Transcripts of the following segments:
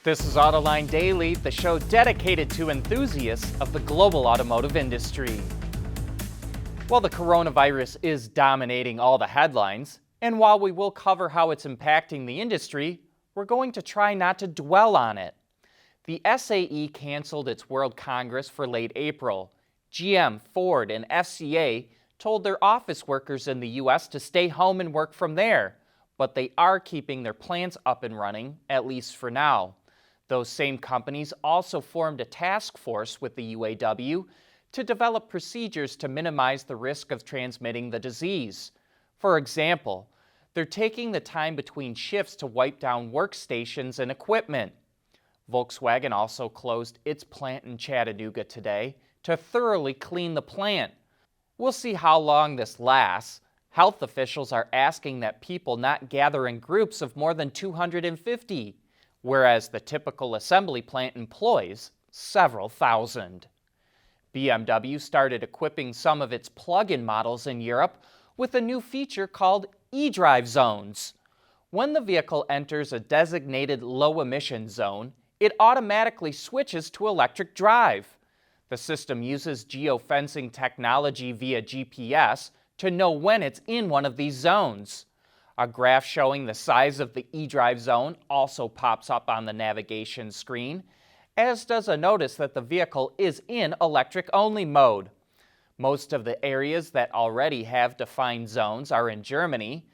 This is Autoline Daily, the show dedicated to enthusiasts of the global automotive industry. Well, the coronavirus is dominating all the headlines, and while we will cover how it's impacting the industry, we're going to try not to dwell on it. The SAE canceled its World Congress for late April. GM, Ford, and FCA told their office workers in the U.S. to stay home and work from there, but they are keeping their plants up and running, at least for now. Those same companies also formed a task force with the UAW to develop procedures to minimize the risk of transmitting the disease. For example, they're taking the time between shifts to wipe down workstations and equipment. Volkswagen also closed its plant in Chattanooga today to thoroughly clean the plant. We'll see how long this lasts. Health officials are asking that people not gather in groups of more than 250. Whereas the typical assembly plant employs several thousand. BMW started equipping some of its plug-in models in Europe with a new feature called eDrive zones. When the vehicle enters a designated low-emission zone, it automatically switches to electric drive. The system uses geofencing technology via GPS to know when it's in one of these zones. A graph showing the size of the eDrive zone also pops up on the navigation screen, as does a notice that the vehicle is in electric-only mode. Most of the areas that already have defined zones are in Germany,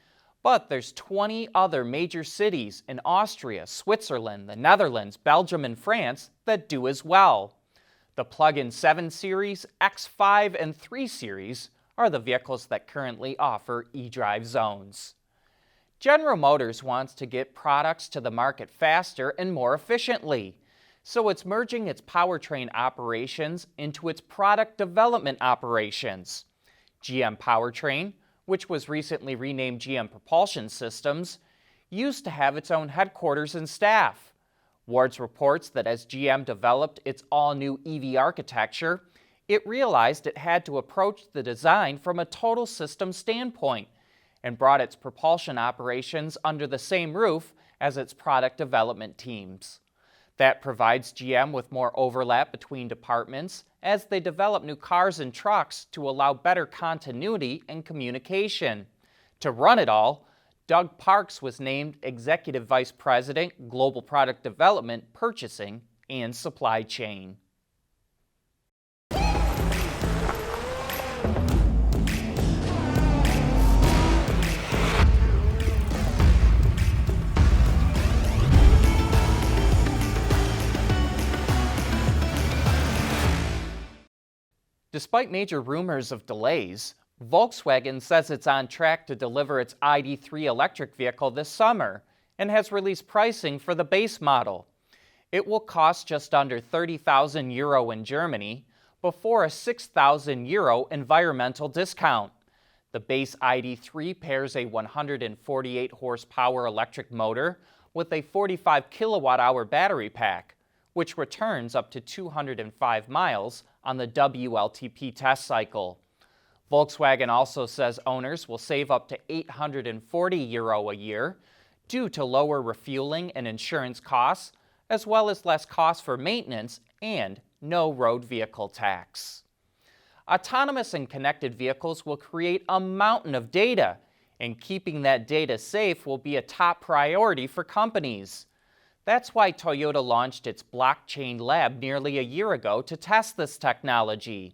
but there's 20 other major cities in Austria, Switzerland, the Netherlands, Belgium, and France that do as well. The plug-in 7 Series, X5, and 3 Series are the vehicles that currently offer eDrive zones. General Motors wants to get products to the market faster and more efficiently, so it's merging its powertrain operations into its product development operations. GM Powertrain, which was recently renamed GM Propulsion Systems, used to have its own headquarters and staff. Wards reports that as GM developed its all-new EV architecture, it realized it had to approach the design from a total system standpoint, and brought its propulsion operations under the same roof as its product development teams. That provides GM with more overlap between departments as they develop new cars and trucks to allow better continuity and communication. To run it all, Doug Parks was named Executive Vice President, Global Product Development, Purchasing, and Supply Chain. Despite major rumors of delays, Volkswagen says it's on track to deliver its ID.3 electric vehicle this summer and has released pricing for the base model. It will cost just under €30,000 in Germany before a €6,000 environmental discount. The base ID.3 pairs a 148 horsepower electric motor with a 45 kilowatt-hour battery pack, which returns up to 205 miles on the WLTP test cycle. Volkswagen also says owners will save up to €840 a year due to lower refueling and insurance costs, as well as less costs for maintenance and no road vehicle tax. Autonomous and connected vehicles will create a mountain of data, and keeping that data safe will be a top priority for companies. That's why Toyota launched its blockchain lab nearly a year ago to test this technology.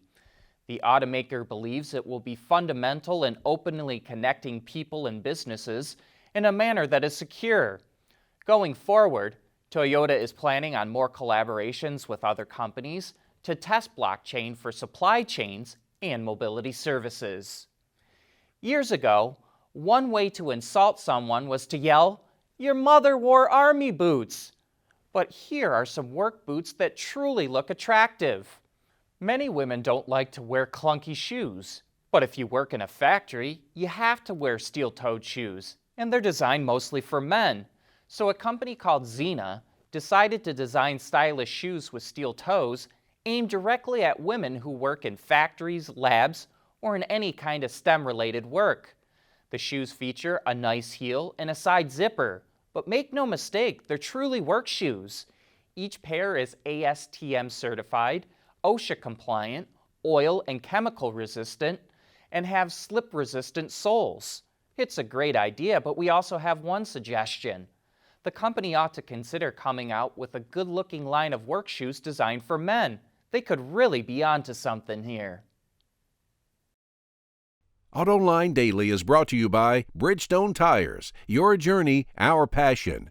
The automaker believes it will be fundamental in openly connecting people and businesses in a manner that is secure. Going forward, Toyota is planning on more collaborations with other companies to test blockchain for supply chains and mobility services. Years ago, one way to insult someone was to yell, "Your mother wore army boots." But here are some work boots that truly look attractive. Many women don't like to wear clunky shoes, but if you work in a factory, you have to wear steel-toed shoes, and they're designed mostly for men. So a company called Xena decided to design stylish shoes with steel toes aimed directly at women who work in factories, labs, or in any kind of STEM-related work. The shoes feature a nice heel and a side zipper, but make no mistake, they're truly work shoes. Each pair is ASTM certified, OSHA compliant, oil and chemical resistant, and have slip-resistant soles. It's a great idea, but we also have one suggestion. The company ought to consider coming out with a good-looking line of work shoes designed for men. They could really be onto something here. Autoline Daily is brought to you by Bridgestone Tires. Your journey, our passion.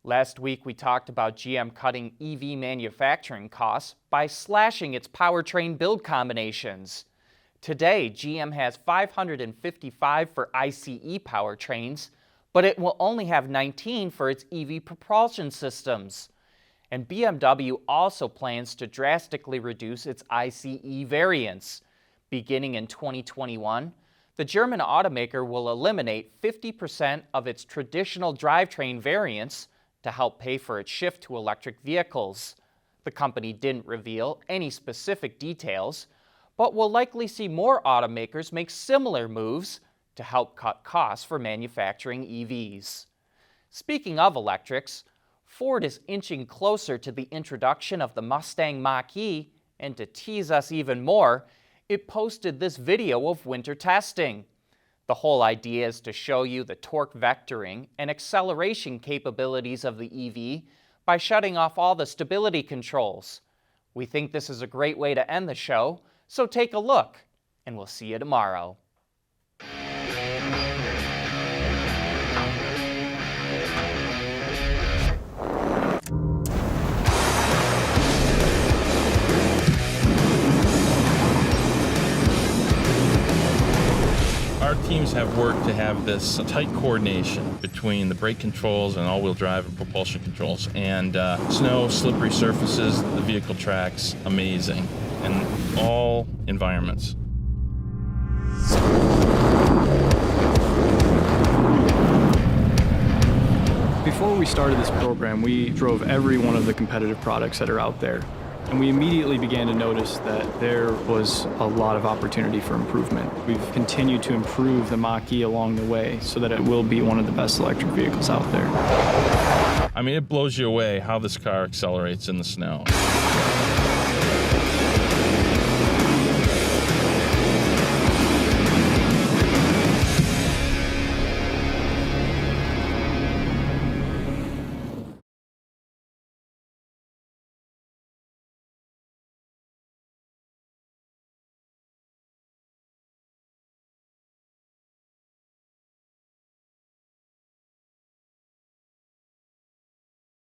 Last week we talked about GM cutting EV manufacturing costs by slashing its powertrain build combinations. Today, GM has 555 for ICE powertrains, but it will only have 19 for its EV propulsion systems. And BMW also plans to drastically reduce its ICE variants. Beginning in 2021, the German automaker will eliminate 50% of its traditional drivetrain variants to help pay for its shift to electric vehicles. The company didn't reveal any specific details, but we'll likely see more automakers make similar moves to help cut costs for manufacturing EVs. Speaking of electrics, Ford is inching closer to the introduction of the Mustang Mach-E, and to tease us even more, it posted this video of winter testing. The whole idea is to show you the torque vectoring and acceleration capabilities of the EV by shutting off all the stability controls. We think this is a great way to end the show, so take a look, and we'll see you tomorrow. Our teams have worked to have this tight coordination between the brake controls and all-wheel drive and propulsion controls. And snow, slippery surfaces, the vehicle tracks, amazing in all environments. Before we started this program, we drove every one of the competitive products that are out there. And we immediately began to notice that there was a lot of opportunity for improvement. We've continued to improve the Mach-E along the way so that it will be one of the best electric vehicles out there. I mean, it blows you away how this car accelerates in the snow.